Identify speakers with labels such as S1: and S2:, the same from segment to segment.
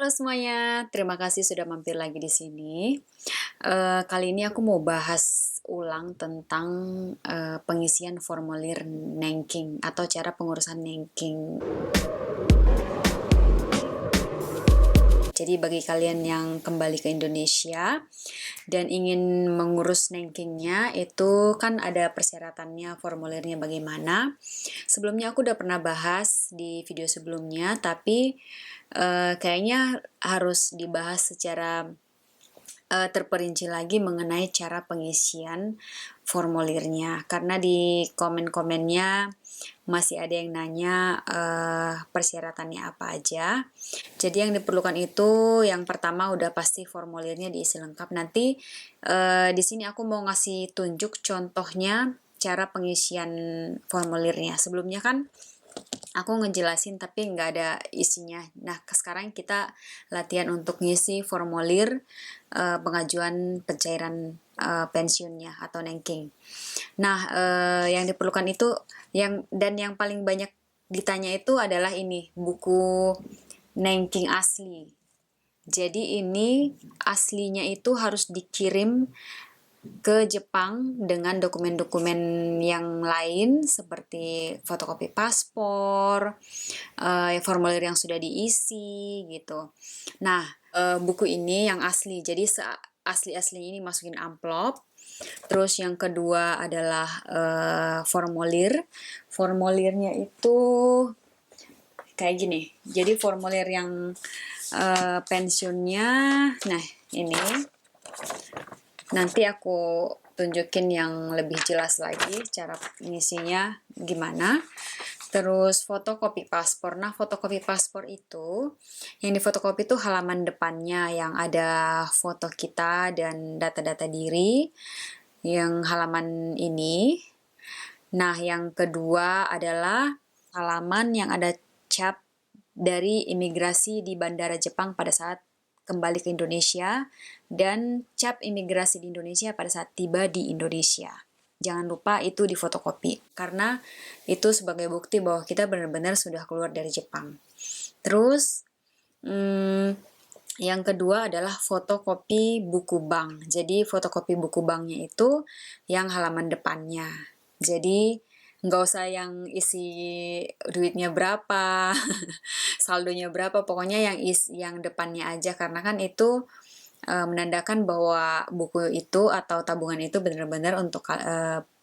S1: Halo semuanya, terima kasih sudah mampir lagi di sini. Kali ini aku mau bahas ulang tentang pengisian formulir Nanking atau cara pengurusan Nanking. Jadi bagi kalian yang kembali ke Indonesia dan ingin mengurus Nankingnya, itu kan ada persyaratannya, formulirnya bagaimana. Sebelumnya aku udah pernah bahas di video sebelumnya, tapi kayaknya harus dibahas secara terperinci lagi mengenai cara pengisian formulirnya, karena di komen-komennya masih ada yang nanya persyaratannya apa aja. Jadi yang diperlukan itu yang pertama udah pasti formulirnya diisi lengkap. Nanti di sini aku mau ngasih tunjuk contohnya cara pengisian formulirnya. Sebelumnya kan aku ngejelasin tapi nggak ada isinya. Nah, sekarang kita latihan untuk ngisi formulir pengajuan pencairan pensiunnya atau Nanking. Nah, yang diperlukan itu yang paling banyak ditanya itu adalah ini, buku Nanking asli. Jadi ini aslinya itu harus dikirim ke Jepang dengan dokumen-dokumen yang lain seperti fotokopi paspor, formulir yang sudah diisi gitu. Nah, buku ini yang asli, jadi asli-aslinya ini masukin amplop. Terus yang kedua adalah formulir. Formulirnya itu kayak gini. Jadi formulir yang pensiunnya, nah ini nanti aku tunjukin yang lebih jelas lagi cara ngisinya gimana. Terus fotokopi paspor. Nah, fotokopi paspor itu yang difotokopi itu halaman depannya yang ada foto kita dan data-data diri. Yang halaman ini. Nah, yang kedua adalah halaman yang ada cap dari imigrasi di Bandara Jepang pada saat kembali ke Indonesia dan cap imigrasi di Indonesia pada saat tiba di Indonesia. Jangan lupa itu difotokopi karena itu sebagai bukti bahwa kita benar-benar sudah keluar dari Jepang. Terus yang kedua adalah fotokopi buku bank. Jadi fotokopi buku banknya itu yang halaman depannya. Jadi nggak usah yang isi duitnya berapa, saldonya berapa, pokoknya yang depannya aja karena kan itu menandakan bahwa buku itu atau tabungan itu benar-benar untuk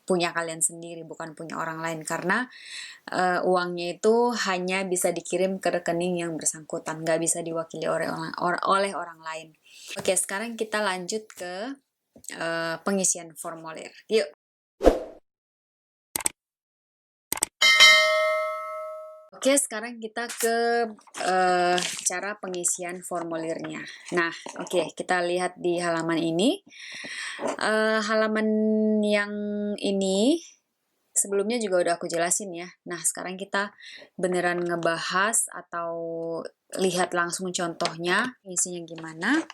S1: punya kalian sendiri, bukan punya orang lain karena uangnya itu hanya bisa dikirim ke rekening yang bersangkutan, nggak bisa diwakili oleh orang lain. Oke, sekarang kita lanjut ke pengisian formulir. Yuk. Oke, sekarang kita ke cara pengisian formulirnya. Nah, oke, kita lihat di halaman ini. Halaman yang ini sebelumnya juga udah aku jelasin ya. Nah, sekarang kita beneran ngebahas atau lihat langsung contohnya, isinya gimana.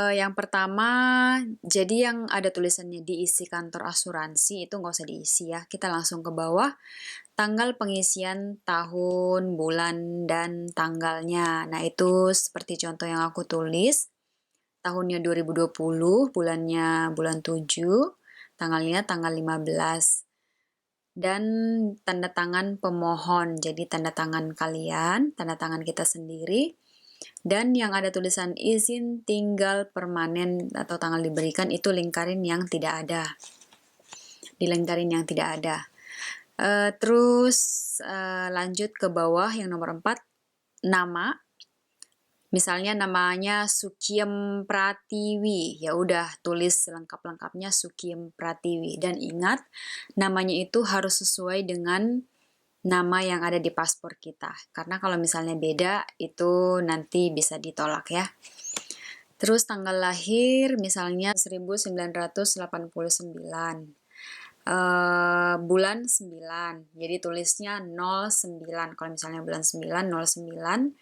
S1: Yang pertama, jadi yang ada tulisannya diisi kantor asuransi itu nggak usah diisi ya. Kita langsung ke bawah, tanggal pengisian tahun, bulan, dan tanggalnya. Nah, itu seperti contoh yang aku tulis. Tahunnya 2020, bulannya bulan 7, tanggalnya tanggal 15. Dan tanda tangan pemohon, jadi tanda tangan kalian, tanda tangan kita sendiri. Dan yang ada tulisan izin tinggal permanen atau tanggal diberikan itu lingkarin yang tidak ada. Dilingkarin yang tidak ada. Terus lanjut ke bawah yang nomor 4, nama. Misalnya namanya Sukiem Pratiwi, ya udah tulis lengkap-lengkapnya Sukiem Pratiwi dan ingat namanya itu harus sesuai dengan nama yang ada di paspor kita. Karena kalau misalnya beda itu nanti bisa ditolak ya. Terus tanggal lahir misalnya 1989. Bulan 9. Jadi tulisnya 09. Kalau misalnya bulan 9 09.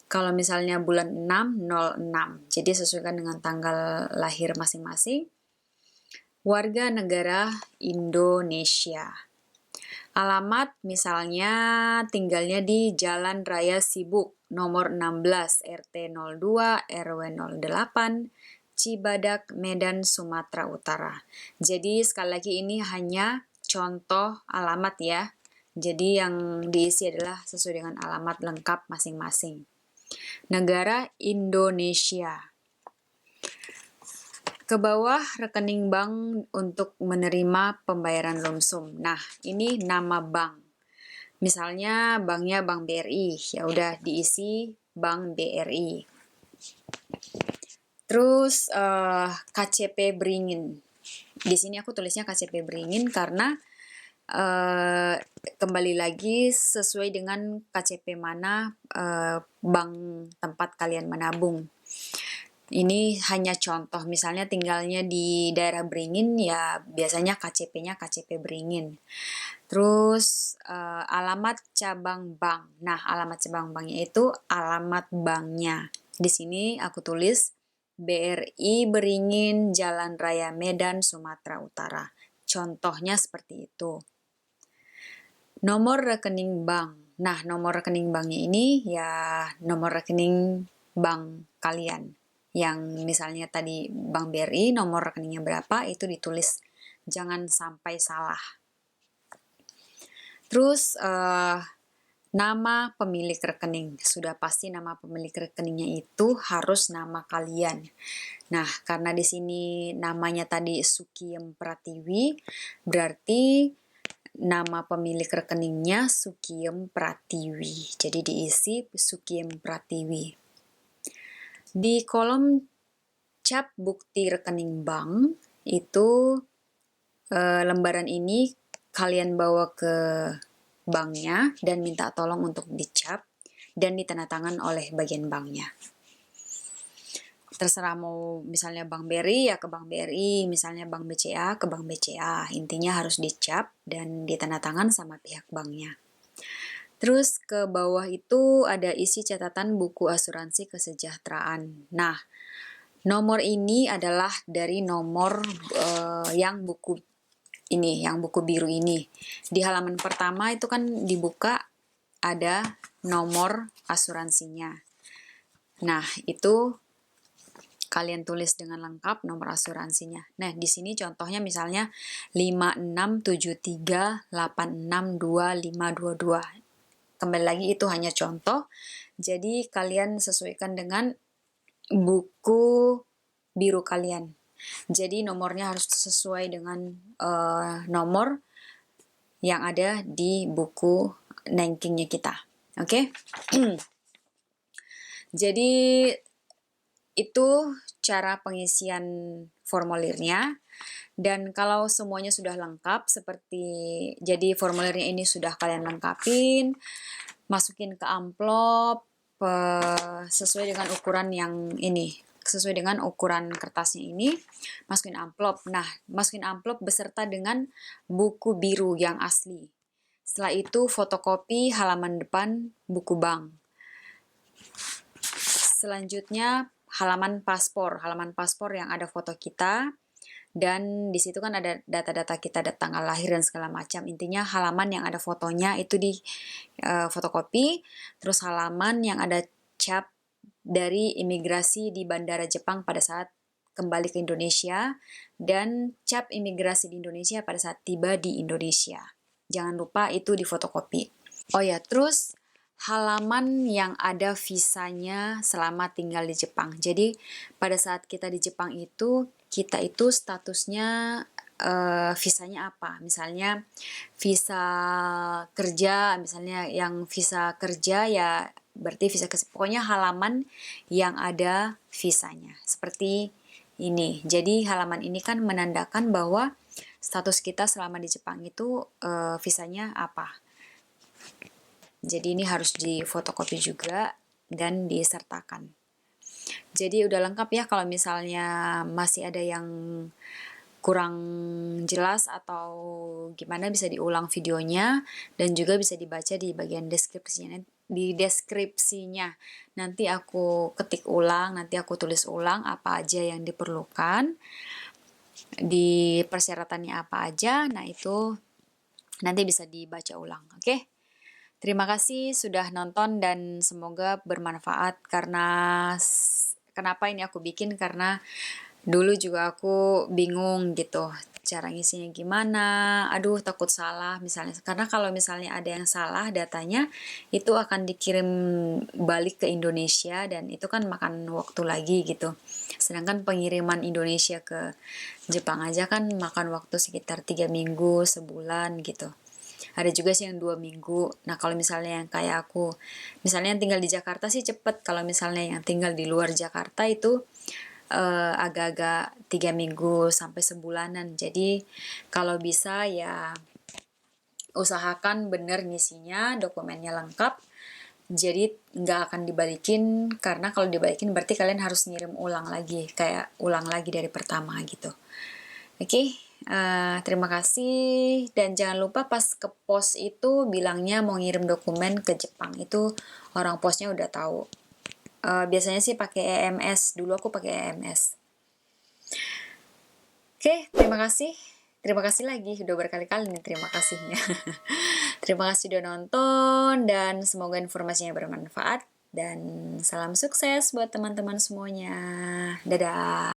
S1: Kalau misalnya bulan 6 06. Jadi sesuaikan dengan tanggal lahir masing-masing. Warga negara Indonesia. Alamat misalnya tinggalnya di Jalan Raya Sibuk, nomor 16, RT 02, RW 08, Cibadak, Medan, Sumatera Utara. Jadi sekali lagi ini hanya contoh alamat ya. Jadi yang diisi adalah sesuai dengan alamat lengkap masing-masing. Negara Indonesia. Ke bawah rekening bank untuk menerima pembayaran lumsum. Nah, ini nama bank. Misalnya banknya Bank BRI, ya udah diisi Bank BRI. Terus KCP Beringin. Di sini aku tulisnya KCP Beringin karena kembali lagi sesuai dengan KCP mana bank tempat kalian menabung. Ini hanya contoh, misalnya tinggalnya di daerah Beringin, ya biasanya KCP-nya KCP Beringin. Terus alamat cabang bank. Nah, alamat cabang banknya itu alamat banknya. Di sini aku tulis BRI Beringin, Jalan Raya Medan, Sumatera Utara. Contohnya seperti itu. Nomor rekening bank. Nah, nomor rekening banknya ini ya nomor rekening bank kalian. Yang misalnya tadi Bank BRI, nomor rekeningnya berapa, itu ditulis. Jangan sampai salah. Terus nama pemilik rekening. Sudah pasti nama pemilik rekeningnya itu harus nama kalian. Nah, karena di sini namanya tadi Sukiem Pratiwi, berarti nama pemilik rekeningnya Sukiem Pratiwi. Jadi diisi Sukiem Pratiwi. Di kolom cap bukti rekening bank itu lembaran ini kalian bawa ke banknya dan minta tolong untuk dicap dan ditandatangan oleh bagian banknya. Terserah mau misalnya Bank BRI ya ke Bank BRI, misalnya Bank BCA ke Bank BCA. Intinya harus dicap dan ditandatangan sama pihak banknya. Terus ke bawah itu ada isi catatan buku asuransi kesejahteraan. Nah, nomor ini adalah dari nomor yang buku ini, yang buku biru ini. Di halaman pertama itu kan dibuka ada nomor asuransinya. Nah, itu kalian tulis dengan lengkap nomor asuransinya. Nah, di sini contohnya misalnya 5673862522. Kembali lagi itu hanya contoh. Jadi kalian sesuaikan dengan buku biru kalian. Jadi nomornya harus sesuai dengan nomor yang ada di buku rankingnya kita. Oke? Jadi itu cara pengisian formulirnya. Dan kalau semuanya sudah lengkap, jadi formulirnya ini sudah kalian lengkapin, masukin ke amplop sesuai dengan ukuran yang ini, sesuai dengan ukuran kertasnya ini, masukin amplop. Nah, masukin amplop beserta dengan buku biru yang asli. Setelah itu fotokopi halaman depan buku bank. Selanjutnya halaman paspor yang ada foto kita. Dan di situ kan ada data-data kita, ada tanggal lahir dan segala macam. Intinya halaman yang ada fotonya itu di fotokopi. Terus halaman yang ada cap dari imigrasi di Bandara Jepang pada saat kembali ke Indonesia. Dan cap imigrasi di Indonesia pada saat tiba di Indonesia. Jangan lupa itu di fotokopi. Oh ya, terus halaman yang ada visanya selama tinggal di Jepang. Jadi pada saat kita di Jepang itu, kita itu statusnya visanya apa? Misalnya visa kerja, misalnya yang visa kerja ya berarti visa pokoknya halaman yang ada visanya. Seperti ini. Jadi halaman ini kan menandakan bahwa status kita selama di Jepang itu visanya apa. Jadi ini harus difotokopi juga dan disertakan. Jadi udah lengkap ya, kalau misalnya masih ada yang kurang jelas atau gimana bisa diulang videonya dan juga bisa dibaca di bagian deskripsinya. Di deskripsinya nanti aku ketik ulang, nanti aku tulis ulang apa aja yang diperlukan, di persyaratannya apa aja. Nah itu nanti bisa dibaca ulang. Oke? Terima kasih sudah nonton dan semoga bermanfaat karena kenapa ini aku bikin karena dulu juga aku bingung gitu cara ngisinya gimana, aduh takut salah misalnya karena kalau misalnya ada yang salah datanya itu akan dikirim balik ke Indonesia dan itu kan makan waktu lagi gitu. Sedangkan pengiriman Indonesia ke Jepang aja kan makan waktu sekitar 3 minggu, sebulan gitu. Ada juga sih yang 2 minggu. Nah kalau misalnya yang kayak aku, misalnya yang tinggal di Jakarta sih cepet. Kalau misalnya yang tinggal di luar Jakarta itu agak-agak 3 minggu sampai sebulanan. Jadi kalau bisa ya usahakan bener ngisinya, dokumennya lengkap. Jadi nggak akan dibalikin karena kalau dibalikin berarti kalian harus ngirim ulang lagi, kayak ulang lagi dari pertama gitu. Oke, terima kasih dan jangan lupa pas ke pos itu bilangnya mau ngirim dokumen ke Jepang itu orang posnya udah tahu. Biasanya sih pakai EMS, dulu aku pakai EMS. Oke, terima kasih. Terima kasih lagi, udah berkali-kali nih terima kasihnya. Terima kasih udah nonton dan semoga informasinya bermanfaat dan salam sukses buat teman-teman semuanya. Dadah.